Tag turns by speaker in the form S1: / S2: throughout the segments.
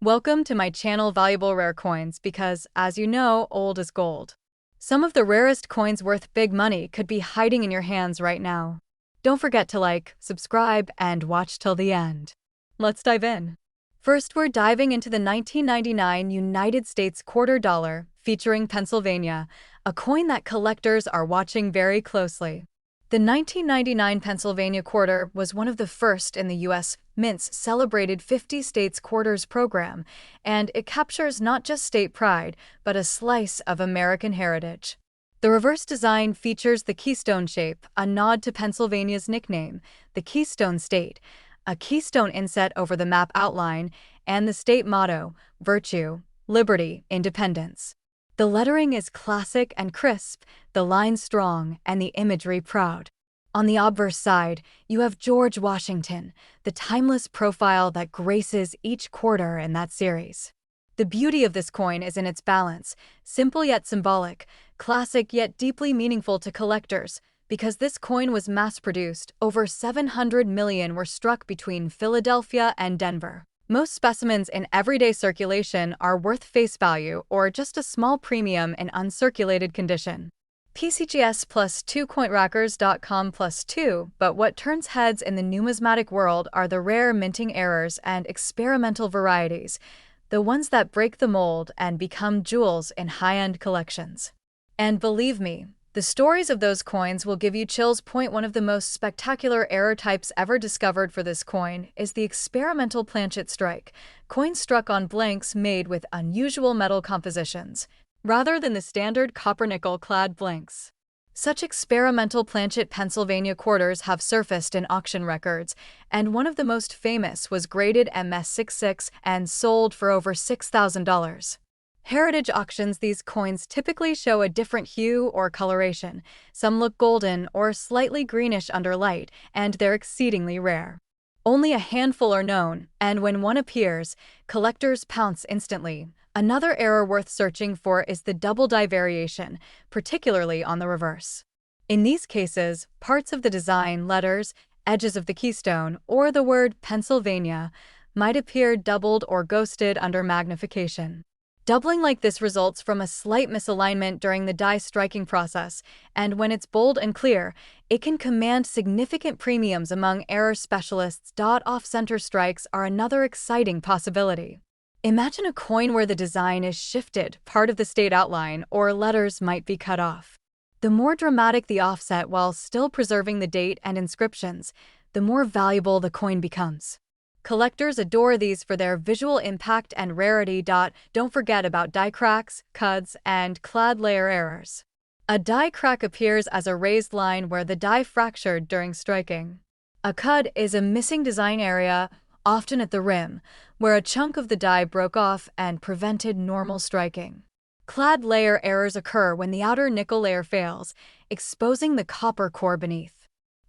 S1: Welcome to my channel Valuable Rare Coins because, as you know, old is gold. Some of the rarest coins worth big money could be hiding in your hands right now. Don't forget to like, subscribe, and watch till the end. Let's dive in. First, we're diving into the 1999 United States quarter dollar, featuring Pennsylvania, a coin that collectors are watching very closely. The 1999 Pennsylvania quarter was one of the first in the U.S. Mint's celebrated 50 states quarters program, and it captures not just state pride, but a slice of American heritage. The reverse design features the keystone shape, a nod to Pennsylvania's nickname, the Keystone State, a keystone inset over the map outline, and the state motto, Virtue, Liberty, Independence. The lettering is classic and crisp, the lines strong, and the imagery proud. On the obverse side, you have George Washington, the timeless profile that graces each quarter in that series. The beauty of this coin is in its balance, simple yet symbolic, classic yet deeply meaningful to collectors. Because this coin was mass-produced, over 700 million were struck between Philadelphia and Denver. Most specimens in everyday circulation are worth face value or just a small premium in uncirculated condition. PCGS plus 2 coinrackers.com plus 2, but what turns heads in the numismatic world are the rare minting errors and experimental varieties, the ones that break the mold and become jewels in high-end collections. And believe me, the stories of those coins will give you chills. One of the most spectacular error types ever discovered for this coin is the experimental planchet strike, coins struck on blanks made with unusual metal compositions, rather than the standard copper-nickel clad blanks. Such experimental planchet Pennsylvania quarters have surfaced in auction records, and one of the most famous was graded MS66 and sold for over $6,000. Heritage auctions, these coins typically show a different hue or coloration. Some look golden or slightly greenish under light, and they're exceedingly rare. Only a handful are known, and when one appears, collectors pounce instantly. Another error worth searching for is the double die variation, particularly on the reverse. In these cases, parts of the design, letters, edges of the keystone, or the word Pennsylvania might appear doubled or ghosted under magnification. Doubling like this results from a slight misalignment during the die striking process, and when it's bold and clear, it can command significant premiums among error specialists. Off-center strikes are another exciting possibility. Imagine a coin where the design is shifted, part of the state outline, or letters might be cut off. The more dramatic the offset while still preserving the date and inscriptions, the more valuable the coin becomes. Collectors adore these for their visual impact and rarity. Don't forget about die cracks, cuds, and clad layer errors. A die crack appears as a raised line where the die fractured during striking. A cud is a missing design area, often at the rim, where a chunk of the die broke off and prevented normal striking. Clad layer errors occur when the outer nickel layer fails, exposing the copper core beneath.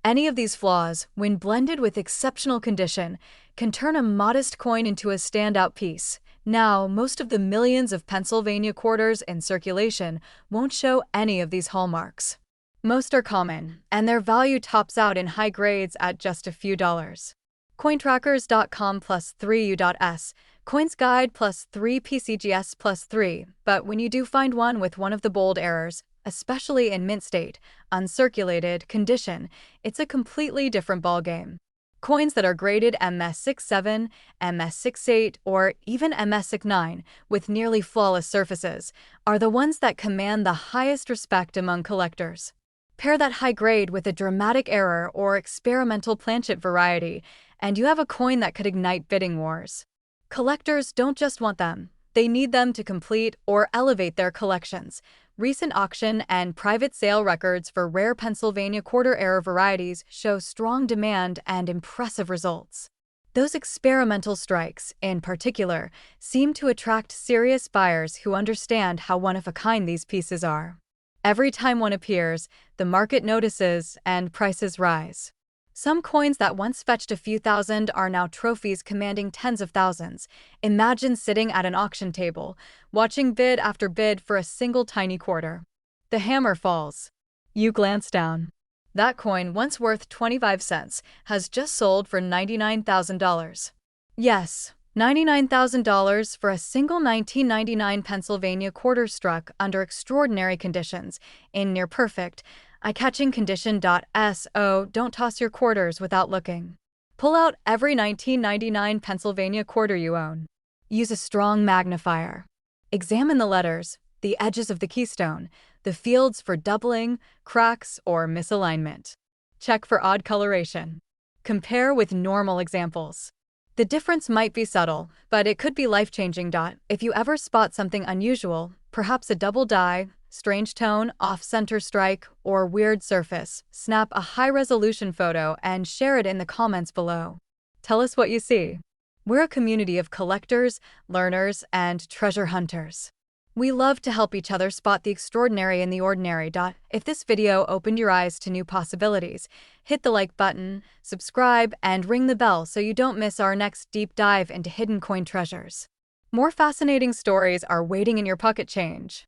S1: Any of these flaws, when blended with exceptional condition, can turn a modest coin into a standout piece. Now, most of the millions of Pennsylvania quarters in circulation won't show any of these hallmarks. Most are common, and their value tops out in high grades at just a few dollars. Cointrackers.com plus 3 U.S, Coins Guide plus 3 PCGS plus 3, but when you do find one with one of the bold errors, especially in mint state, uncirculated condition, it's a completely different ballgame. Coins that are graded MS67, MS68, or even MS69 with nearly flawless surfaces are the ones that command the highest respect among collectors. Pair that high grade with a dramatic error or experimental planchet variety, and you have a coin that could ignite bidding wars. Collectors don't just want them, they need them to complete or elevate their collections. Recent auction and private sale records for rare Pennsylvania quarter error varieties show strong demand and impressive results. Those experimental strikes, in particular, seem to attract serious buyers who understand how one-of-a-kind these pieces are. Every time one appears, the market notices and prices rise. Some coins that once fetched a few thousand are now trophies commanding tens of thousands. Imagine sitting at an auction table, watching bid after bid for a single tiny quarter. The hammer falls. You glance down. That coin, once worth 25 cents, has just sold for $99,000. Yes, $99,000 for a single 1999 Pennsylvania quarter struck under extraordinary conditions, in near-perfect, eye-catching condition. So don't toss your quarters without looking. Pull out every 1999 Pennsylvania quarter you own. Use a strong magnifier. Examine the letters, the edges of the keystone, the fields for doubling, cracks, or misalignment. Check for odd coloration. Compare with normal examples. The difference might be subtle, but it could be life-changing. If you ever spot something unusual, perhaps a double die, strange tone, off-center strike, or weird surface, snap a high-resolution photo and share it in the comments below. Tell us what you see. We're a community of collectors, learners, and treasure hunters. We love to help each other spot the extraordinary in the ordinary. If this video opened your eyes to new possibilities, hit the like button, subscribe, and ring the bell so you don't miss our next deep dive into hidden coin treasures. More fascinating stories are waiting in your pocket change.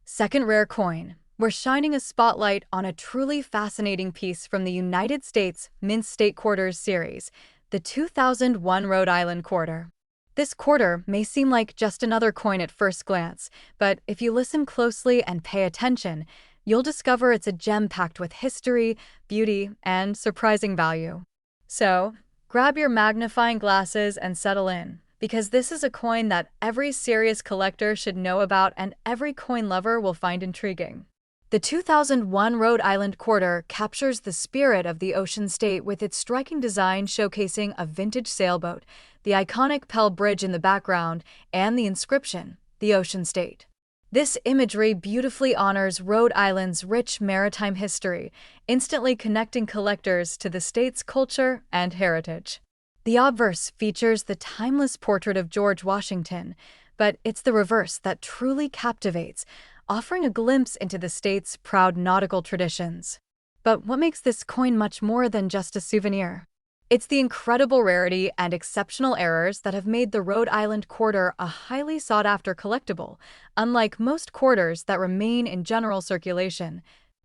S1: Second rare coin. We're shining a spotlight on a truly fascinating piece from the United States Mint State Quarters series, the 2001 Rhode Island quarter. This quarter may seem like just another coin at first glance, but if you listen closely and pay attention, you'll discover it's a gem packed with history, beauty, and surprising value. So, grab your magnifying glasses and settle in, because this is a coin that every serious collector should know about and every coin lover will find intriguing. The 2001 Rhode Island quarter captures the spirit of the ocean state with its striking design showcasing a vintage sailboat, the iconic Pell Bridge in the background, and the inscription, "The Ocean State." This imagery beautifully honors Rhode Island's rich maritime history, instantly connecting collectors to the state's culture and heritage. The obverse features the timeless portrait of George Washington, but it's the reverse that truly captivates, offering a glimpse into the state's proud nautical traditions. But what makes this coin much more than just a souvenir? It's the incredible rarity and exceptional errors that have made the Rhode Island quarter a highly sought-after collectible, unlike most quarters that remain in general circulation.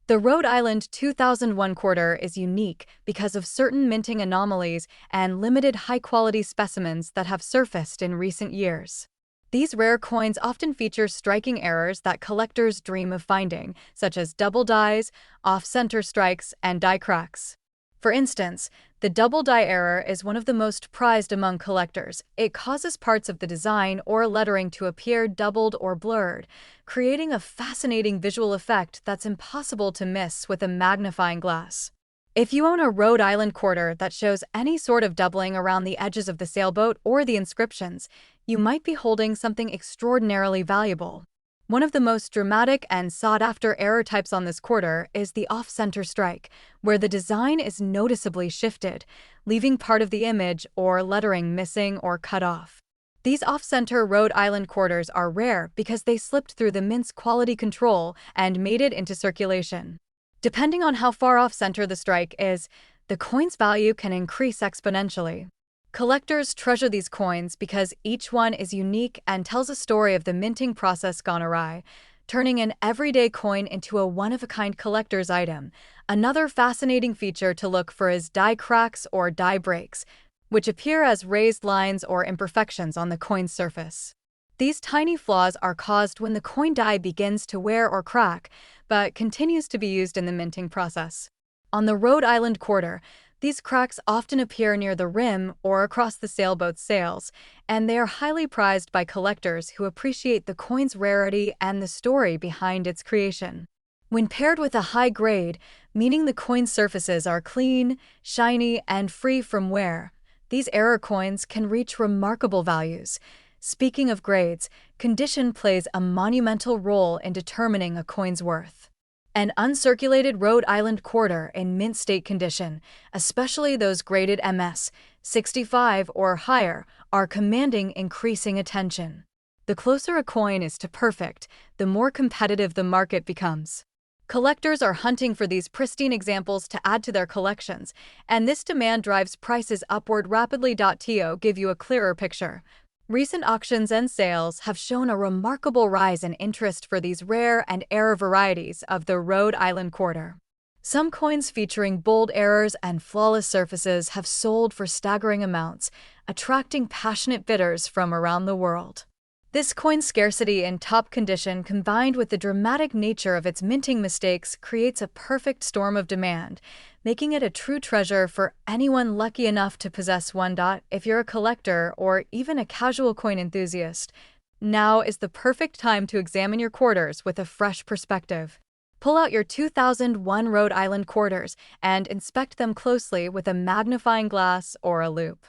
S1: The Rhode Island 2001 quarter is unique because of certain minting anomalies and limited high-quality specimens that have surfaced in recent years. These rare coins often feature striking errors that collectors dream of finding, such as double dies, off-center strikes, and die cracks. For instance, the double die error is one of the most prized among collectors. It causes parts of the design or lettering to appear doubled or blurred, creating a fascinating visual effect that's impossible to miss with a magnifying glass. If you own a Rhode Island quarter that shows any sort of doubling around the edges of the sailboat or the inscriptions, you might be holding something extraordinarily valuable. One of the most dramatic and sought-after error types on this quarter is the off-center strike, where the design is noticeably shifted, leaving part of the image or lettering missing or cut off. These off-center Rhode Island quarters are rare because they slipped through the mint's quality control and made it into circulation. Depending on how far off-center the strike is, the coin's value can increase exponentially. Collectors treasure these coins because each one is unique and tells a story of the minting process gone awry, turning an everyday coin into a one-of-a-kind collector's item. Another fascinating feature to look for is die cracks or die breaks, which appear as raised lines or imperfections on the coin's surface. These tiny flaws are caused when the coin die begins to wear or crack, but continues to be used in the minting process. On the Rhode Island quarter, these cracks often appear near the rim or across the sailboat's sails, and they are highly prized by collectors who appreciate the coin's rarity and the story behind its creation. When paired with a high grade, meaning the coin's surfaces are clean, shiny, and free from wear, these error coins can reach remarkable values. Speaking of grades, condition plays a monumental role in determining a coin's worth. An uncirculated Rhode Island quarter in mint state condition, especially those graded MS 65 or higher, are commanding increasing attention. The closer a coin is to perfect, the more competitive the market becomes. Collectors are hunting for these pristine examples to add to their collections, and this demand drives prices upward rapidly. To give you a clearer picture, recent auctions and sales have shown a remarkable rise in interest for these rare and rare varieties of the Rhode Island quarter. Some coins featuring bold errors and flawless surfaces have sold for staggering amounts, attracting passionate bidders from around the world. This coin's scarcity in top condition combined with the dramatic nature of its minting mistakes creates a perfect storm of demand, making it a true treasure for anyone lucky enough to possess one. If you're a collector or even a casual coin enthusiast, now is the perfect time to examine your quarters with a fresh perspective. Pull out your 2001 Rhode Island quarters and inspect them closely with a magnifying glass or a loupe.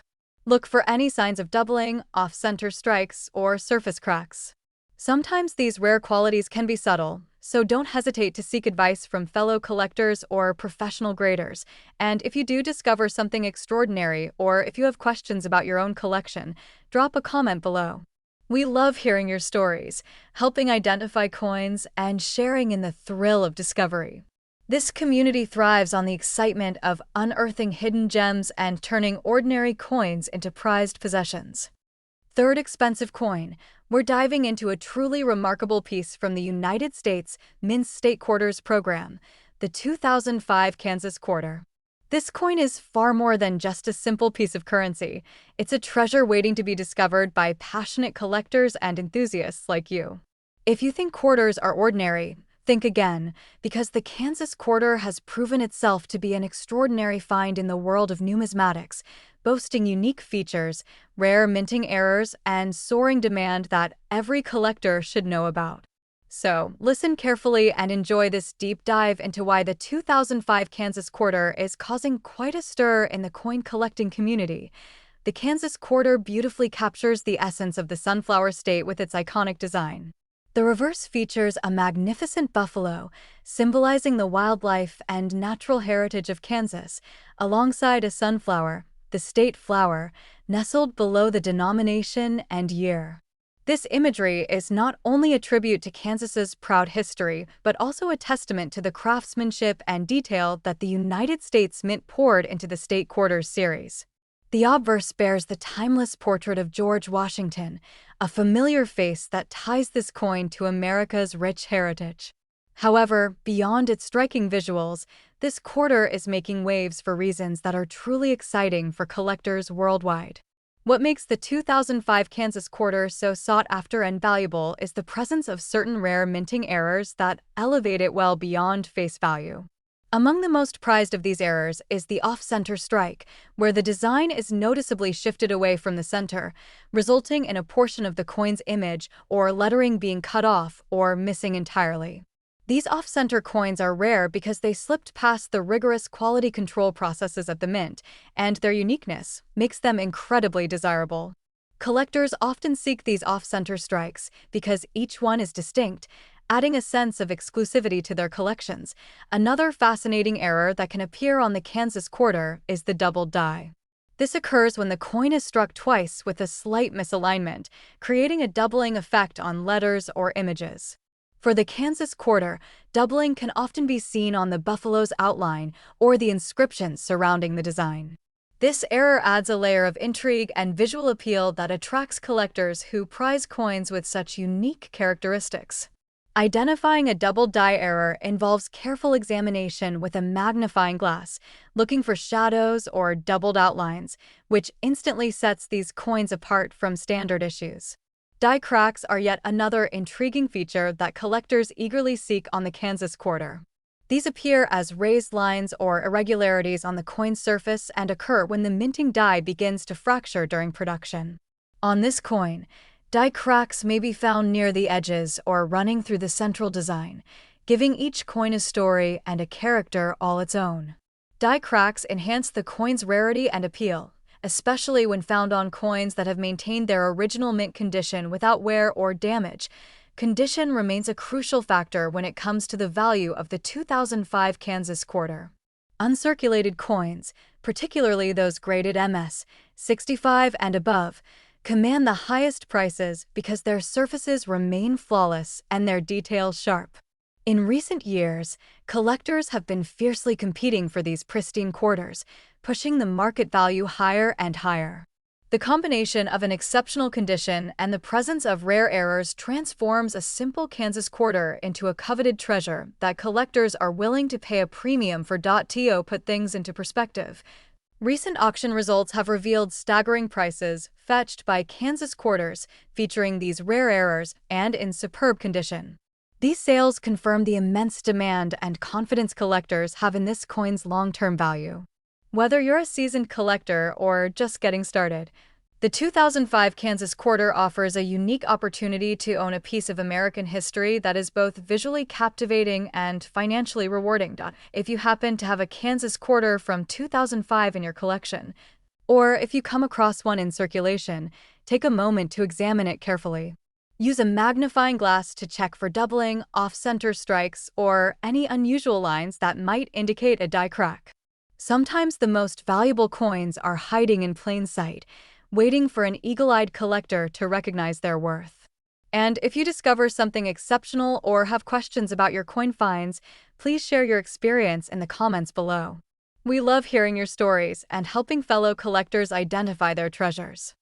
S1: Look for any signs of doubling, off-center strikes, or surface cracks. Sometimes these rare qualities can be subtle, so don't hesitate to seek advice from fellow collectors or professional graders. And if you do discover something extraordinary or if you have questions about your own collection, drop a comment below. We love hearing your stories, helping identify coins, and sharing in the thrill of discovery. This community thrives on the excitement of unearthing hidden gems and turning ordinary coins into prized possessions. Third expensive coin, we're diving into a truly remarkable piece from the United States Mint State Quarters program, the 2005 Kansas Quarter. This coin is far more than just a simple piece of currency. It's a treasure waiting to be discovered by passionate collectors and enthusiasts like you. If you think quarters are ordinary, think again, because the Kansas Quarter has proven itself to be an extraordinary find in the world of numismatics, boasting unique features, rare minting errors, and soaring demand that every collector should know about. So, listen carefully and enjoy this deep dive into why the 2005 Kansas Quarter is causing quite a stir in the coin collecting community. The Kansas Quarter beautifully captures the essence of the Sunflower State with its iconic design. The reverse features a magnificent buffalo, symbolizing the wildlife and natural heritage of Kansas, alongside a sunflower, the state flower, nestled below the denomination and year. This imagery is not only a tribute to Kansas's proud history, but also a testament to the craftsmanship and detail that the United States Mint poured into the State Quarters series. The obverse bears the timeless portrait of George Washington, a familiar face that ties this coin to America's rich heritage. However, beyond its striking visuals, this quarter is making waves for reasons that are truly exciting for collectors worldwide. What makes the 2005 Kansas Quarter so sought after and valuable is the presence of certain rare minting errors that elevate it well beyond face value. Among the most prized of these errors is the off-center strike, where the design is noticeably shifted away from the center, resulting in a portion of the coin's image or lettering being cut off or missing entirely. These off-center coins are rare because they slipped past the rigorous quality control processes at the mint, and their uniqueness makes them incredibly desirable. Collectors often seek these off-center strikes because each one is distinct, adding a sense of exclusivity to their collections. Another fascinating error that can appear on the Kansas Quarter is the doubled die. This occurs when the coin is struck twice with a slight misalignment, creating a doubling effect on letters or images. For the Kansas Quarter, doubling can often be seen on the buffalo's outline or the inscriptions surrounding the design. This error adds a layer of intrigue and visual appeal that attracts collectors who prize coins with such unique characteristics. Identifying a double die error involves careful examination with a magnifying glass, looking for shadows or doubled outlines, which instantly sets these coins apart from standard issues. Die cracks are yet another intriguing feature that collectors eagerly seek on the Kansas Quarter. These appear as raised lines or irregularities on the coin's surface and occur when the minting die begins to fracture during production. On this coin, die cracks may be found near the edges or running through the central design, giving each coin a story and a character all its own. Die cracks enhance the coin's rarity and appeal, especially when found on coins that have maintained their original mint condition without wear or damage. Condition remains a crucial factor when it comes to the value of the 2005 Kansas Quarter. Uncirculated coins, particularly those graded MS 65 and above, command the highest prices because their surfaces remain flawless and their details sharp. In recent years, collectors have been fiercely competing for these pristine quarters, pushing the market value higher and higher. The combination of an exceptional condition and the presence of rare errors transforms a simple Kansas quarter into a coveted treasure that collectors are willing to pay a premium for. To put things into perspective, recent auction results have revealed staggering prices fetched by Kansas quarters featuring these rare errors and in superb condition. These sales confirm the immense demand and confidence collectors have in this coin's long-term value. Whether you're a seasoned collector or just getting started, the 2005 Kansas quarter offers a unique opportunity to own a piece of American history that is both visually captivating and financially rewarding. If you happen to have a Kansas quarter from 2005 in your collection, or if you come across one in circulation, take a moment to examine it carefully. Use a magnifying glass to check for doubling, off-center strikes, or any unusual lines that might indicate a die crack. Sometimes the most valuable coins are hiding in plain sight, waiting for an eagle-eyed collector to recognize their worth. And if you discover something exceptional or have questions about your coin finds, please share your experience in the comments below. We love hearing your stories and helping fellow collectors identify their treasures.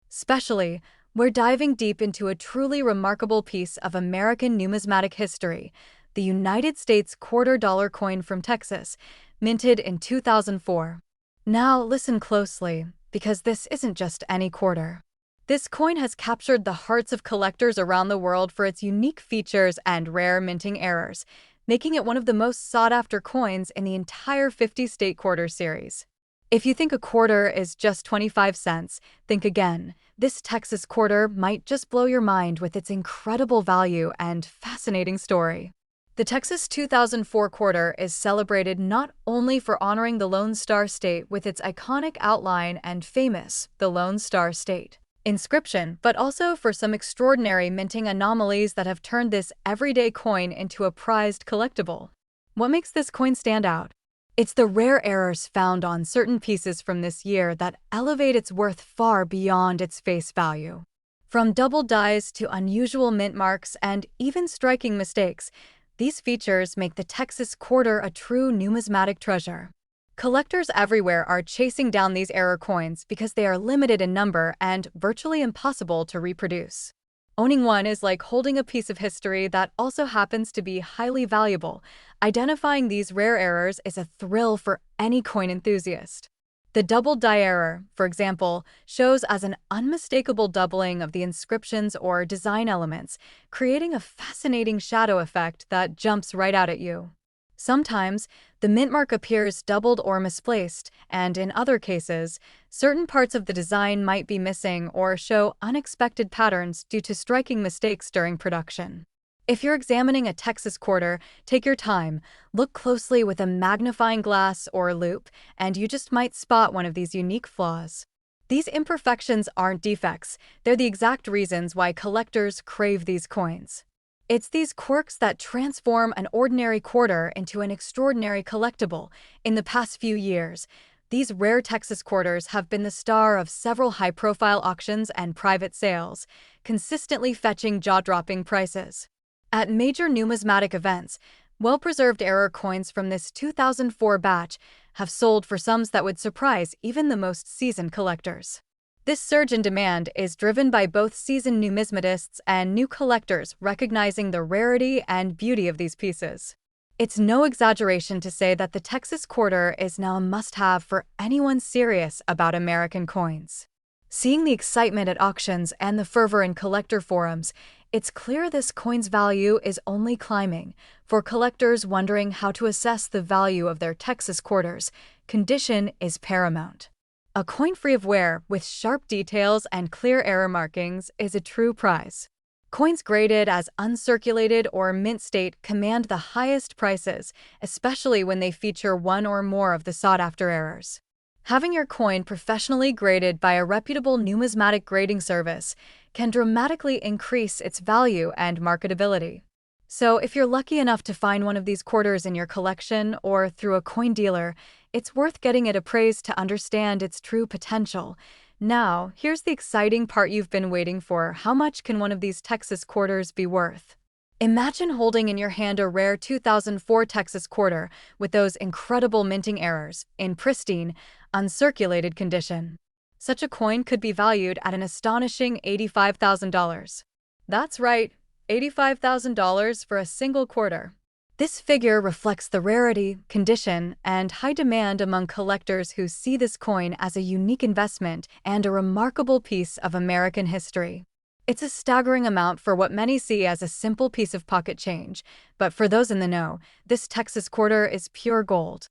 S1: Especially, we're diving deep into a truly remarkable piece of American numismatic history, the United States $quarter coin from Texas, minted in 2004. Now listen closely, because this isn't just any quarter. This coin has captured the hearts of collectors around the world for its unique features and rare minting errors, making it one of the most sought-after coins in the entire 50-state quarter series. If you think a quarter is just 25 cents, think again. This Texas quarter might just blow your mind with its incredible value and fascinating story. The Texas 2004 quarter is celebrated not only for honoring the Lone Star State with its iconic outline and famous the Lone Star State inscription, but also for some extraordinary minting anomalies that have turned this everyday coin into a prized collectible. What makes this coin stand out? It's the rare errors found on certain pieces from this year that elevate its worth far beyond its face value. From double dies to unusual mint marks and even striking mistakes, these features make the Texas quarter a true numismatic treasure. Collectors everywhere are chasing down these error coins because they are limited in number and virtually impossible to reproduce. Owning one is like holding a piece of history that also happens to be highly valuable. Identifying these rare errors is a thrill for any coin enthusiast. The double die error, for example, shows as an unmistakable doubling of the inscriptions or design elements, creating a fascinating shadow effect that jumps right out at you. Sometimes, the mint mark appears doubled or misplaced, and in other cases, certain parts of the design might be missing or show unexpected patterns due to striking mistakes during production. If you're examining a Texas quarter, take your time, look closely with a magnifying glass or loupe, and you just might spot one of these unique flaws. These imperfections aren't defects, they're the exact reasons why collectors crave these coins. It's these quirks that transform an ordinary quarter into an extraordinary collectible. In the past few years, these rare Texas quarters have been the star of several high-profile auctions and private sales, consistently fetching jaw-dropping prices. At major numismatic events, well-preserved error coins from this 2004 batch have sold for sums that would surprise even the most seasoned collectors. This surge in demand is driven by both seasoned numismatists and new collectors recognizing the rarity and beauty of these pieces. It's no exaggeration to say that the Texas quarter is now a must-have for anyone serious about American coins. Seeing the excitement at auctions and the fervor in collector forums, it's clear this coin's value is only climbing. For collectors wondering how to assess the value of their Texas quarters, condition is paramount. A coin free of wear, with sharp details and clear error markings, is a true prize. Coins graded as uncirculated or mint state command the highest prices, especially when they feature one or more of the sought-after errors. Having your coin professionally graded by a reputable numismatic grading service can dramatically increase its value and marketability. So if you're lucky enough to find one of these quarters in your collection or through a coin dealer, it's worth getting it appraised to understand its true potential. Now, here's the exciting part you've been waiting for. How much can one of these Texas quarters be worth? Imagine holding in your hand a rare 2004 Texas quarter with those incredible minting errors in pristine, uncirculated condition. Such a coin could be valued at an astonishing $85,000. That's right, $85,000 for a single quarter. This figure reflects the rarity, condition, and high demand among collectors who see this coin as a unique investment and a remarkable piece of American history. It's a staggering amount for what many see as a simple piece of pocket change, but for those in the know, this Texas quarter is pure gold.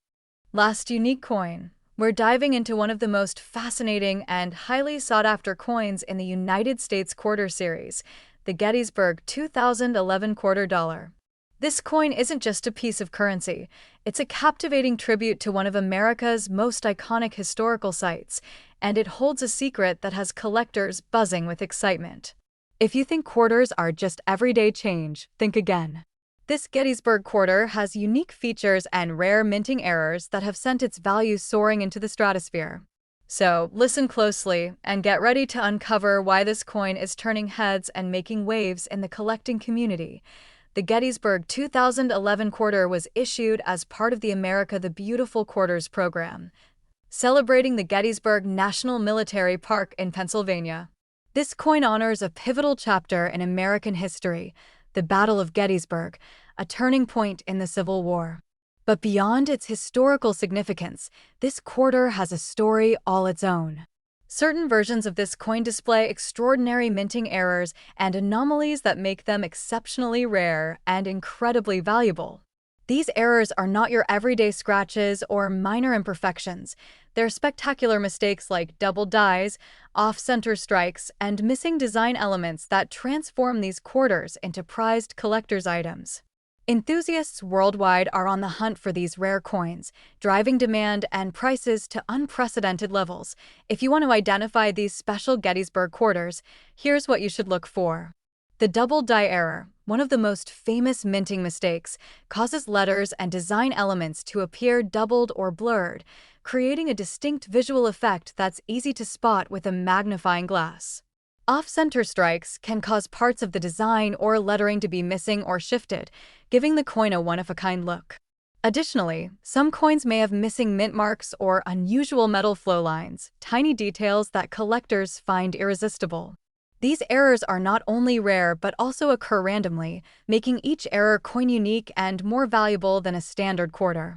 S1: Last unique coin. We're diving into one of the most fascinating and highly sought-after coins in the United States quarter series, the Gettysburg 2011 quarter dollar. This coin isn't just a piece of currency, it's a captivating tribute to one of America's most iconic historical sites, and it holds a secret that has collectors buzzing with excitement. If you think quarters are just everyday change, think again. This Gettysburg quarter has unique features and rare minting errors that have sent its value soaring into the stratosphere. So, listen closely and get ready to uncover why this coin is turning heads and making waves in the collecting community. The Gettysburg 2011 quarter was issued as part of the America the Beautiful Quarters program, celebrating the Gettysburg National Military Park in Pennsylvania. This coin honors a pivotal chapter in American history, the Battle of Gettysburg, a turning point in the Civil War. But beyond its historical significance, this quarter has a story all its own. Certain versions of this coin display extraordinary minting errors and anomalies that make them exceptionally rare and incredibly valuable. These errors are not your everyday scratches or minor imperfections. They're spectacular mistakes like double dies, off-center strikes, and missing design elements that transform these quarters into prized collector's items. Enthusiasts worldwide are on the hunt for these rare coins, driving demand and prices to unprecedented levels. If you want to identify these special Gettysburg quarters, here's what you should look for. The double die error, one of the most famous minting mistakes, causes letters and design elements to appear doubled or blurred, creating a distinct visual effect that's easy to spot with a magnifying glass. Off-center strikes can cause parts of the design or lettering to be missing or shifted, giving the coin a one-of-a-kind look. Additionally, some coins may have missing mint marks or unusual metal flow lines, tiny details that collectors find irresistible. These errors are not only rare but also occur randomly, making each error coin unique and more valuable than a standard quarter.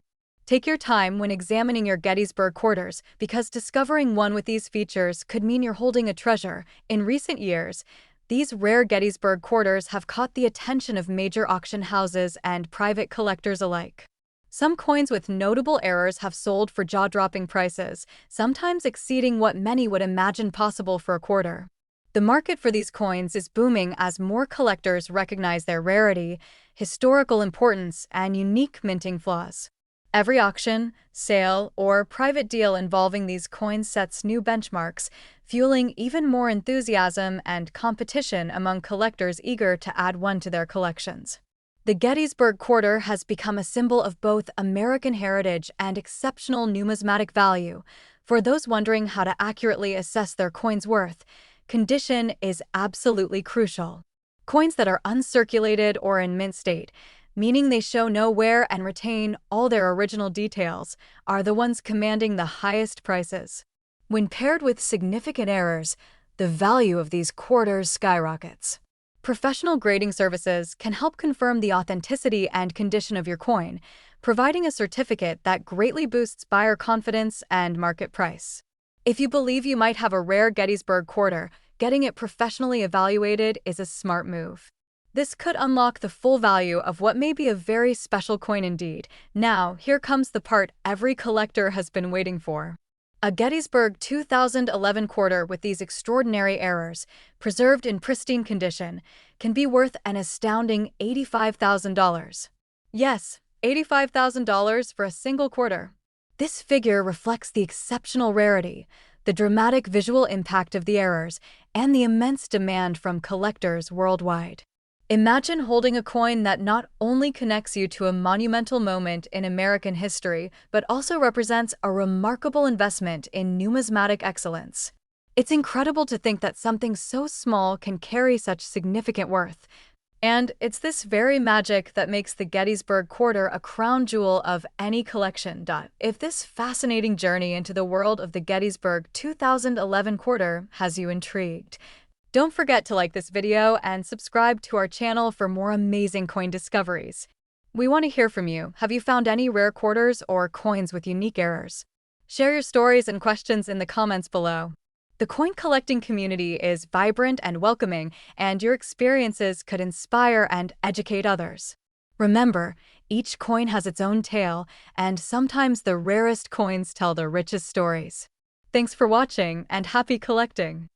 S1: Take your time when examining your Gettysburg quarters, because discovering one with these features could mean you're holding a treasure. In recent years, these rare Gettysburg quarters have caught the attention of major auction houses and private collectors alike. Some coins with notable errors have sold for jaw-dropping prices, sometimes exceeding what many would imagine possible for a quarter. The market for these coins is booming as more collectors recognize their rarity, historical importance, and unique minting flaws. Every auction, sale, or private deal involving these coins sets new benchmarks, fueling even more enthusiasm and competition among collectors eager to add one to their collections. The Gettysburg quarter has become a symbol of both American heritage and exceptional numismatic value. For those wondering how to accurately assess their coin's worth, condition is absolutely crucial. Coins that are uncirculated or in mint state, meaning they show no wear and retain all their original details, are the ones commanding the highest prices. When paired with significant errors, the value of these quarters skyrockets. Professional grading services can help confirm the authenticity and condition of your coin, providing a certificate that greatly boosts buyer confidence and market price. If you believe you might have a rare Gettysburg quarter, getting it professionally evaluated is a smart move. This could unlock the full value of what may be a very special coin indeed. Now, here comes the part every collector has been waiting for. A Gettysburg 2011 quarter with these extraordinary errors, preserved in pristine condition, can be worth an astounding $85,000. Yes, $85,000 for a single quarter. This figure reflects the exceptional rarity, the dramatic visual impact of the errors, and the immense demand from collectors worldwide. Imagine holding a coin that not only connects you to a monumental moment in American history, but also represents a remarkable investment in numismatic excellence. It's incredible to think that something so small can carry such significant worth. And it's this very magic that makes the Gettysburg Quarter a crown jewel of any collection. If this fascinating journey into the world of the Gettysburg 2011 Quarter has you intrigued, don't forget to like this video and subscribe to our channel for more amazing coin discoveries. We want to hear from you. Have you found any rare quarters or coins with unique errors? Share your stories and questions in the comments below. The coin collecting community is vibrant and welcoming, and your experiences could inspire and educate others. Remember, each coin has its own tale, and sometimes the rarest coins tell the richest stories. Thanks for watching, and happy collecting!